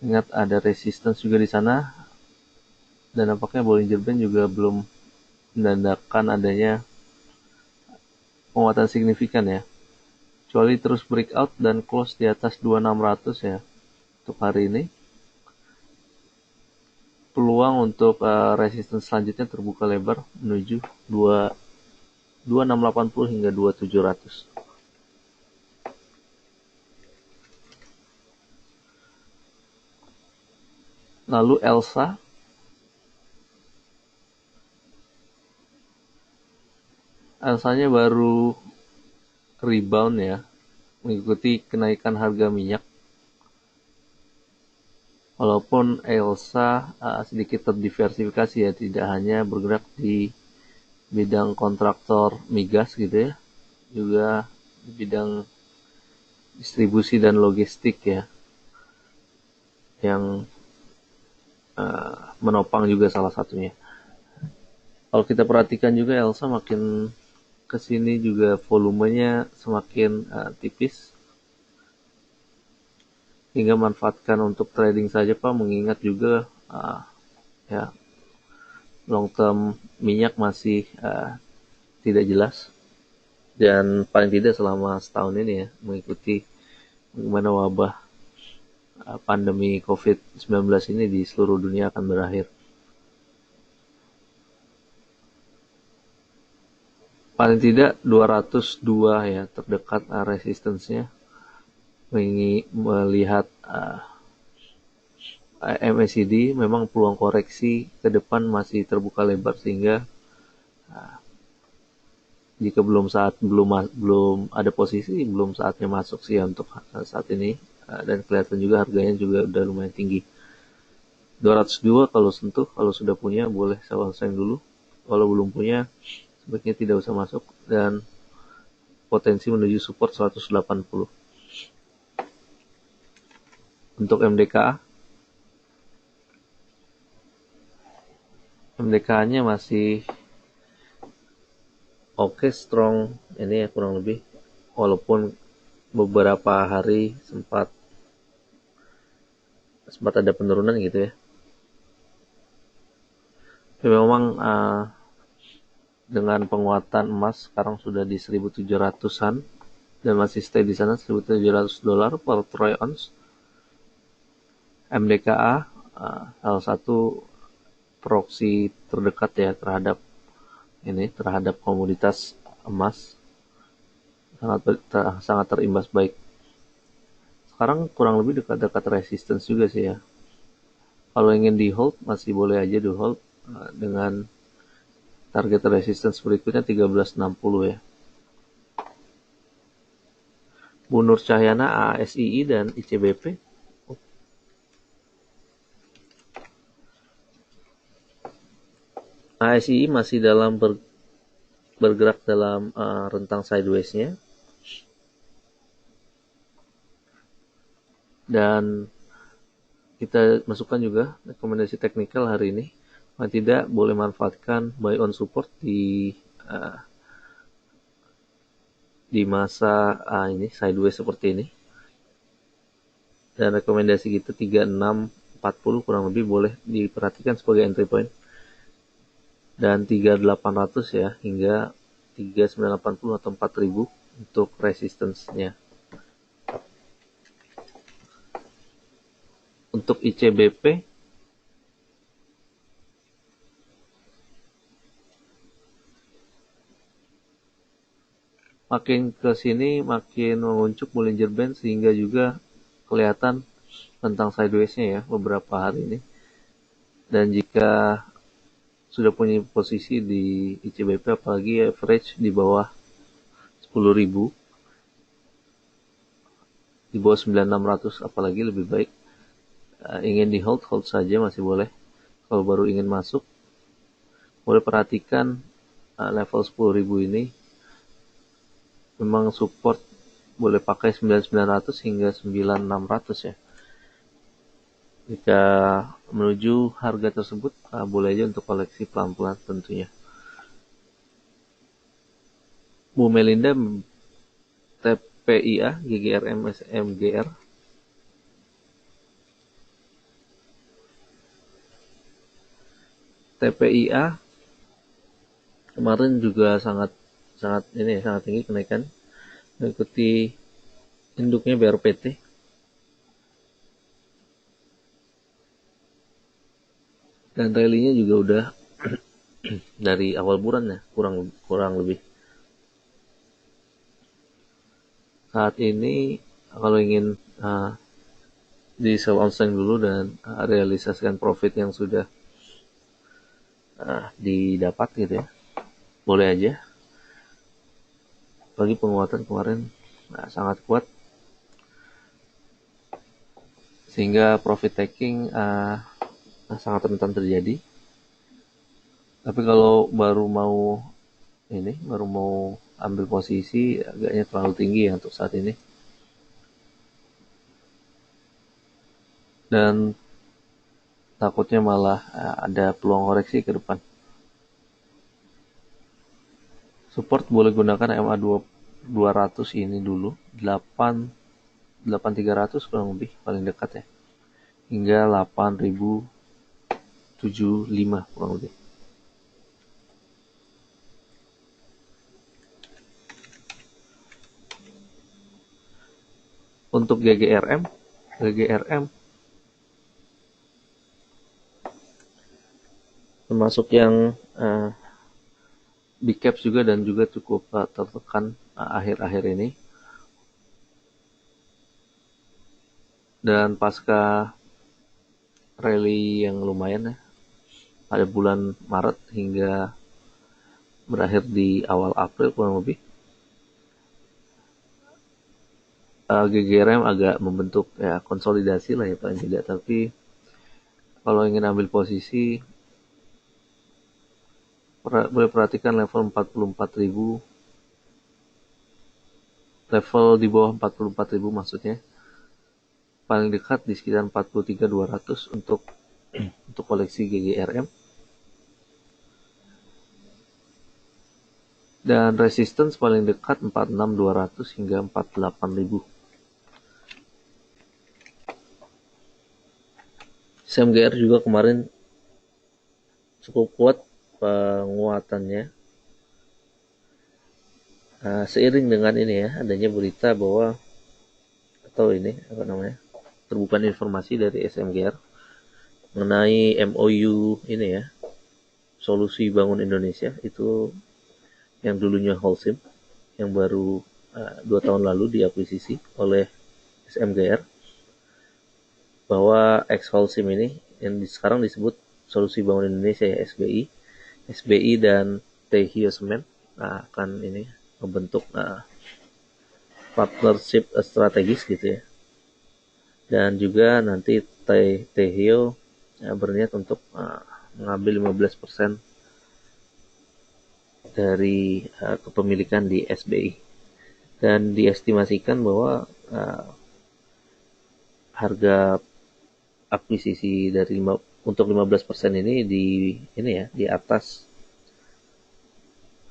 Ingat ada resistance juga di sana. Dan nampaknya Bollinger Band juga belum menandakan adanya penguatan signifikan ya. Kecuali terus breakout dan close di atas 2600 ya untuk hari ini. Peluang untuk resistance selanjutnya terbuka lebar menuju 2680 hingga 2700. Lalu Elsanya baru rebound ya, mengikuti kenaikan harga minyak. Walaupun Elsa sedikit terdiversifikasi ya, tidak hanya bergerak di bidang kontraktor migas gitu ya, juga di bidang distribusi dan logistik ya, yang menopang juga salah satunya. Kalau kita perhatikan juga Elsa makin kesini juga volumenya semakin tipis, hingga manfaatkan untuk trading saja Pak, mengingat juga ya long term minyak masih tidak jelas, dan paling tidak selama setahun ini ya, mengikuti bagaimana wabah pandemi COVID-19 ini di seluruh dunia akan berakhir. Paling tidak 202 ya terdekat resistance-nya. Melihat MACD memang peluang koreksi ke depan masih terbuka lebar, sehingga jika belum ada posisi, belum saatnya masuk sih ya untuk saat ini. Dan kelihatan juga harganya juga udah lumayan tinggi. 202 kalau sentuh, kalau sudah punya boleh sell dulu. Kalau belum punya sebaiknya tidak usah masuk, dan potensi menuju support 180. Untuk MDKA-nya masih oke, strong ini ya kurang lebih, walaupun beberapa hari sempat ada penurunan gitu ya. Tapi memang dengan penguatan emas sekarang sudah di 1.700-an dan masih stay di sana $1.700 per troy ounce. MDKA salah satu proksi terdekat ya terhadap komoditas emas sangat terimbas baik. Sekarang kurang lebih dekat resistance juga sih ya. Kalau ingin di hold masih boleh aja di hold dengan target resistance berikutnya 1360 ya. Bu Nur Cahyana, ASII dan ICBP. ASII masih bergerak dalam rentang sideways-nya. Dan kita masukkan juga rekomendasi teknikal hari ini. Paling tidak boleh manfaatkan buy on support di masa ini sideways seperti ini. Dan rekomendasi kita 3640 kurang lebih boleh diperhatikan sebagai entry point. Dan 3800 ya hingga 3980 atau 4000 untuk resistance-nya. Untuk ICBP makin ke sini makin menguncup Bollinger Band sehingga juga kelihatan tentang sideways-nya ya beberapa hari ini. Dan jika sudah punya posisi di ICBP apalagi average di bawah 10.000, di bawah 9.600 apalagi lebih baik. Ingin di hold saja masih boleh. Kalau baru ingin masuk boleh perhatikan level 10.000 ini. Memang support boleh pakai 9.900 hingga 9.600 ya. Jika menuju harga tersebut boleh aja untuk koleksi pelan-pelan tentunya. Bu Melinda, TPIA, GGRM, SMGR. TPIA kemarin juga sangat tinggi kenaikan mengikuti induknya BRPT. Dan rally-nya juga udah dari awal bulan ya, kurang lebih. Saat ini kalau ingin di sell on strength dulu dan realisasikan profit yang sudah didapat gitu ya, boleh aja. Bagi penguatan kemarin sangat kuat sehingga profit taking sangat rentan terjadi. Tapi kalau baru mau ambil posisi agaknya terlalu tinggi ya untuk saat ini. Dan takutnya malah ada peluang koreksi ke depan. Support boleh gunakan MA 200 ini dulu, 8300 kurang lebih paling dekat ya. Hingga 8075 kurang lebih. Untuk GGRM termasuk yang big caps juga dan juga cukup tertekan akhir-akhir ini. Dan pasca rally yang lumayan ya pada bulan Maret hingga berakhir di awal April kurang lebih, GGRM agak membentuk ya konsolidasi lah ya paling tidak. Tapi kalau ingin ambil posisi boleh perhatikan level 44.000, level di bawah 44.000 maksudnya, paling dekat di sekitar 43.200 untuk koleksi GGRM. Dan resistance paling dekat 46.200 hingga 48.000. SMGR juga kemarin cukup kuat penguatannya. Seiring dengan ini ya, adanya berita bahwa atau ini apa namanya, terbukaan informasi dari SMGR mengenai MOU ini ya, Solusi Bangun Indonesia, itu yang dulunya Holcim, yang baru 2 tahun lalu diakuisisi oleh SMGR, bahwa ex Holcim ini yang sekarang disebut Solusi Bangun Indonesia ya, SBI dan Tehio Semen akan ini membentuk partnership strategis gitu ya. Dan juga nanti Tehio berniat untuk mengambil 15% dari kepemilikan di SBI. Dan diestimasikan bahwa harga akuisisi dari untuk 15% ini di atas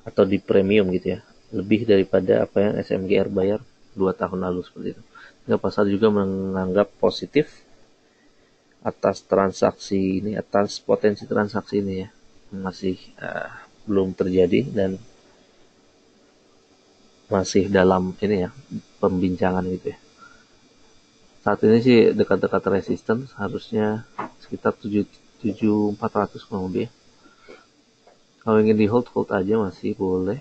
atau di premium gitu ya, lebih daripada apa yang SMGR bayar 2 tahun lalu seperti itu. Sehingga pasar juga menganggap positif atas potensi transaksi ini ya, masih belum terjadi dan masih dalam ini ya, pembincangan gitu ya. Saat ini sih dekat-dekat resistance, harusnya sekitar 7.400 kurang lebih. Kalau ingin di hold aja masih boleh.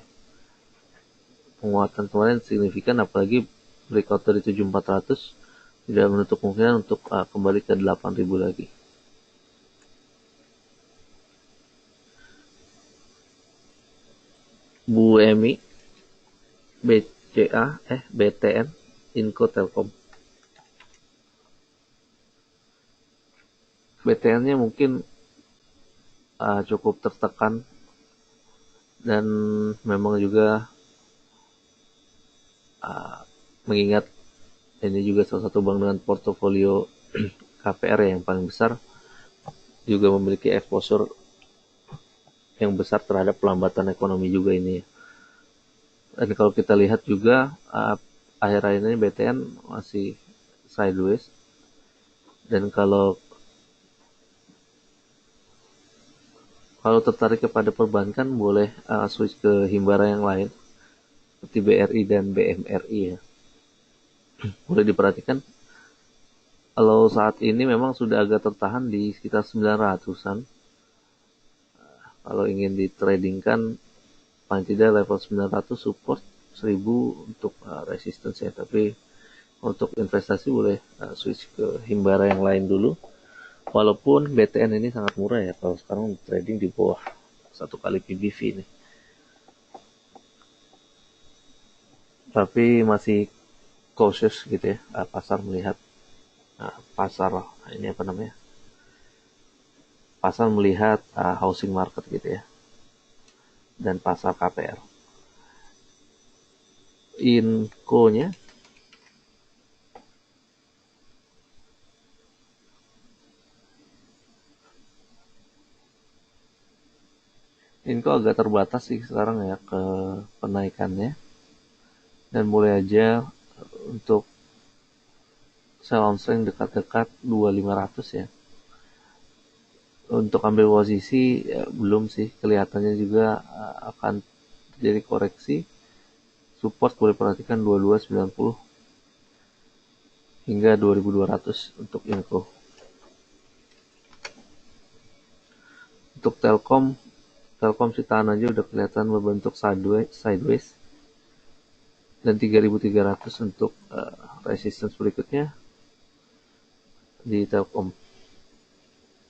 Penguatan kemarin signifikan, apalagi breakout dari 7.400 tidak menutup kemungkinan untuk kembali ke 8.000 lagi. BUMI, BTN, Inco Telkom. BTN-nya mungkin cukup tertekan dan memang juga mengingat ini juga salah satu bank dengan portofolio KPR yang paling besar, juga memiliki exposure yang besar terhadap pelambatan ekonomi juga ini. Dan kalau kita lihat juga akhir-akhir ini BTN masih sideways, dan kalau tertarik kepada perbankan boleh switch ke himbara yang lain seperti BRI dan BMRI ya. Boleh diperhatikan kalau saat ini memang sudah agak tertahan di sekitar 900-an. Kalau ingin ditradingkan paling tidak level 900 support, 1000 untuk resistance ya. Tapi untuk investasi boleh switch ke himbara yang lain dulu. Walaupun BTN ini sangat murah ya, kalau sekarang trading di bawah 1 kali PBV ini. Tapi masih cautious gitu ya, pasar melihat pasar melihat housing market gitu ya, dan pasar KPR. Inco-nya agak terbatas sih sekarang ya ke penaikannya, dan mulai aja untuk sell on strength dekat-dekat 2500 ya. Untuk ambil posisi ya, belum sih, kelihatannya juga akan terjadi koreksi. Support boleh perhatikan 2290 hingga 2200 untuk Inco. Untuk Telkom sih tahan aja, udah kelihatan berbentuk sideways. Dan 3300 untuk resistance berikutnya di Telkom.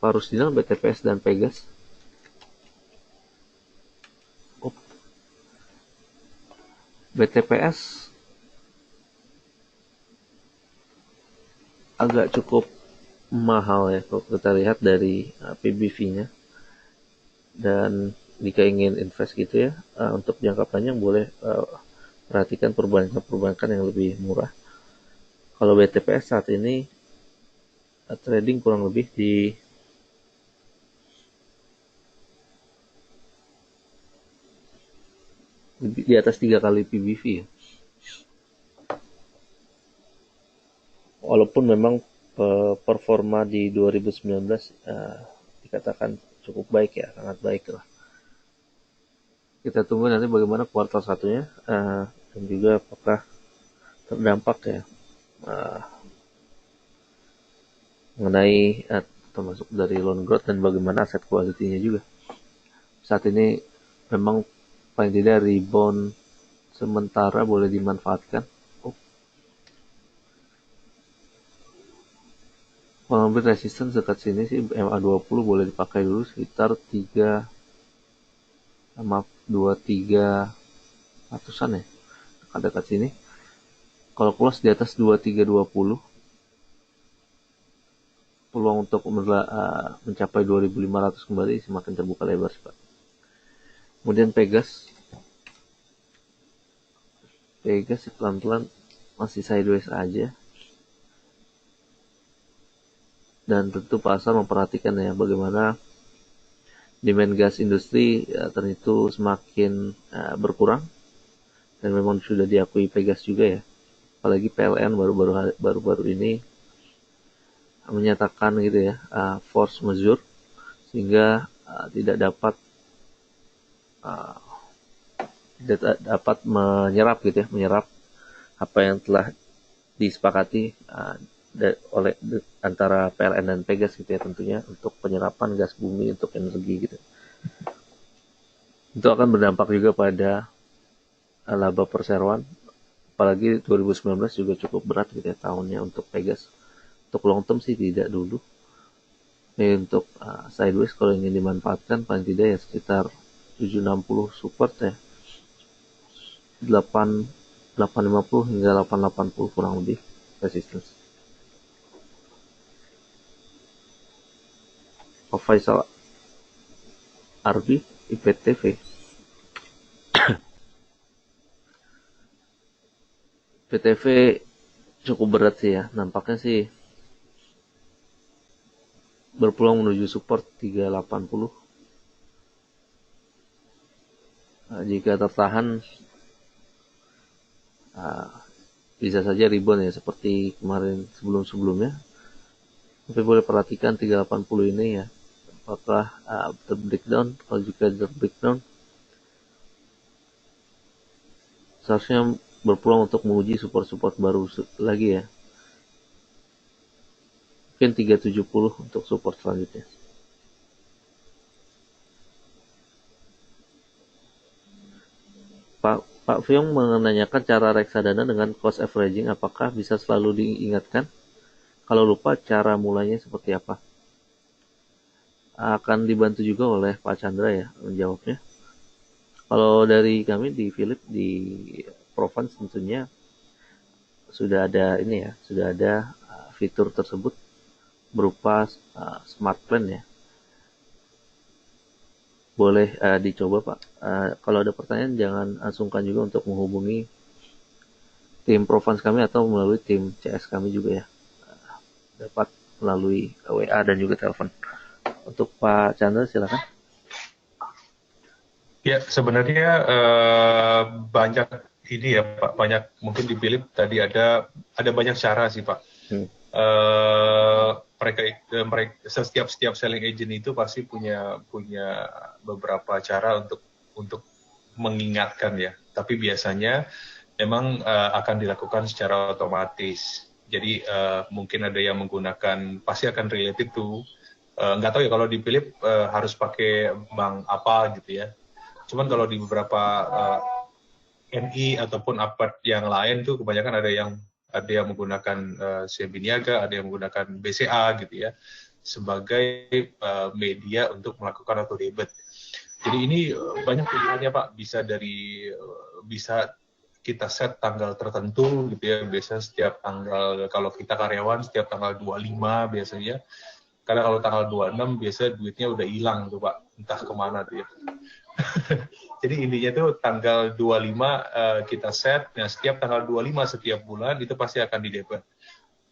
Parusdinal, BTPS dan Pegas. BTPS agak cukup mahal ya kalau kita lihat dari PBV-nya. Dan jika ingin invest gitu ya, untuk jangka panjang boleh perhatikan perbankan yang lebih murah. Kalau BTPS saat ini trading kurang lebih di di atas 3 kali PBV ya. Walaupun memang performa di 2019 dikatakan cukup baik ya, sangat baik lah. Kita tunggu nanti bagaimana kuartal satunya dan juga apakah terdampak ya mengenai termasuk dari loan growth dan bagaimana aset quality-nya juga. Saat ini memang paling tidak rebound sementara boleh dimanfaatkan. Mengambil resistance dekat sini sih MA20 boleh dipakai dulu sekitar 23 ratusan ya, dekat sini. Kalau close di atas 2320, peluang untuk mencapai 2500 kembali semakin terbuka lebar sih, Pak. Kemudian Pegas pelan-pelan masih sideways aja. Dan tentu pasar memperhatikan ya bagaimana demand gas industri ternyata semakin berkurang, dan memang sudah diakui Pegas juga ya. Apalagi PLN baru-baru ini menyatakan gitu ya force majeure, sehingga tidak dapat menyerap gitu ya, menyerap apa yang telah disepakati oleh antara PLN dan Pegas gitu ya, tentunya untuk penyerapan gas bumi untuk energi gitu. Itu akan berdampak juga pada laba perseroan, apalagi 2019 juga cukup berat gitu ya tahunnya untuk Pegas. Untuk long term sih tidak dulu. Untuk sideways kalau ingin dimanfaatkan paling tidak ya sekitar 760 support ya, 850 hingga 880 kurang lebih resistance. Faisal Arbi IPTV. IPTV cukup berat sih ya, nampaknya sih berpeluang menuju support 380. Jika tertahan bisa saja rebound ya seperti kemarin sebelumnya. Tapi boleh perhatikan 380 ini ya, apakah terbreakdown. Kalau juga terbreakdown, seharusnya berpeluang untuk menguji support baru lagi ya. Mungkin 370 untuk support selanjutnya. Pak Fiong menanyakan cara reksadana dengan cost averaging apakah bisa selalu diingatkan? Kalau lupa cara mulainya seperti apa? Akan dibantu juga oleh Pak Chandra ya menjawabnya. Kalau dari kami di Philip di Provence tentunya sudah ada fitur tersebut berupa smart plan ya. Boleh dicoba Pak. Kalau ada pertanyaan jangan sungkan juga untuk menghubungi tim Provence kami atau melalui tim CS kami juga ya. Dapat melalui WA dan juga telepon. Untuk Pak Chandra silakan. Ya, sebenarnya banyak ini ya Pak, banyak mungkin di Philip tadi ada banyak cara sih Pak. Mereka setiap selling agent itu pasti punya beberapa cara untuk mengingatkan ya. Tapi biasanya memang akan dilakukan secara otomatis. Jadi mungkin ada yang menggunakan, pasti akan related to nggak tahu ya kalau di Philip harus pakai bank apa gitu ya. Cuman kalau di beberapa NI ataupun apart yang lain tuh kebanyakan ada yang menggunakan CB Niaga, ada yang menggunakan BCA gitu ya sebagai media untuk melakukan auto debit. Jadi ini banyak pilihannya Pak, bisa kita set tanggal tertentu gitu ya, biasa setiap tanggal, kalau kita karyawan setiap tanggal 25 biasanya. Karena kalau tanggal 26 biasa duitnya udah hilang tuh Pak, entah kemana tuh ya. Jadi intinya tuh tanggal 25 kita set, nah setiap tanggal 25 setiap bulan itu pasti akan didebit.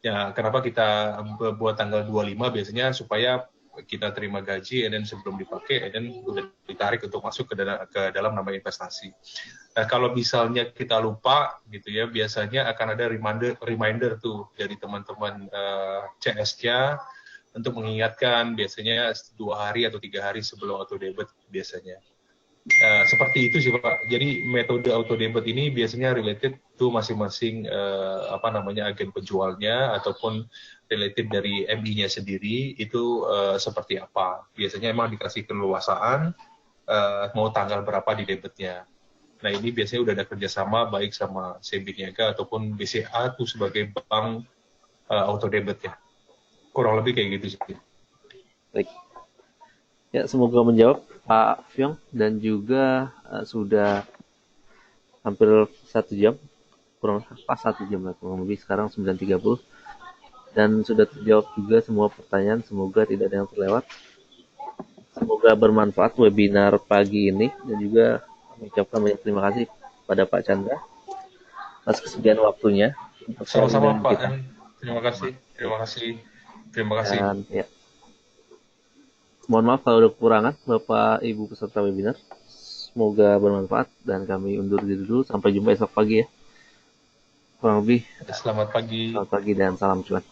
Ya, kenapa kita buat tanggal 25 biasanya supaya kita terima gaji, dan sebelum dipakai, dan udah ditarik untuk masuk ke dalam nama investasi. Nah, kalau misalnya kita lupa gitu ya, biasanya akan ada reminder tuh dari teman-teman CS-nya untuk mengingatkan, biasanya 2 hari atau 3 hari sebelum auto debit biasanya. Seperti itu sih Pak. Jadi metode auto debit ini biasanya related to masing-masing agen penjualnya ataupun related dari MI-nya sendiri itu seperti apa. Biasanya emang dikasih keleluasaan mau tanggal berapa di debitnya. Nah ini biasanya udah ada kerjasama baik sama CB Niaga ataupun BCA tuh sebagai bank auto debit ya. Kurang lebih kayak gitu sih. Baik. Ya, semoga menjawab Pak Fyong, dan juga sudah hampir 1 jam, kurang pas 1 jam lah, kurang lebih sekarang 9.30, dan sudah terjawab juga semua pertanyaan. Semoga tidak ada yang terlewat. Semoga bermanfaat webinar pagi ini, dan juga mengucapkan banyak terima kasih pada Pak Chandra atas kesediaan waktunya untuk sharing Sama-sama dengan Pak. kita. Terima kasih. Terima kasih. Dan ya, mohon maaf kalau ada kekurangan Bapak Ibu peserta webinar. Semoga bermanfaat, dan kami undur diri dulu. Sampai jumpa esok pagi ya. Kurang lebih Selamat pagi. selamat pagi dan salam cuan.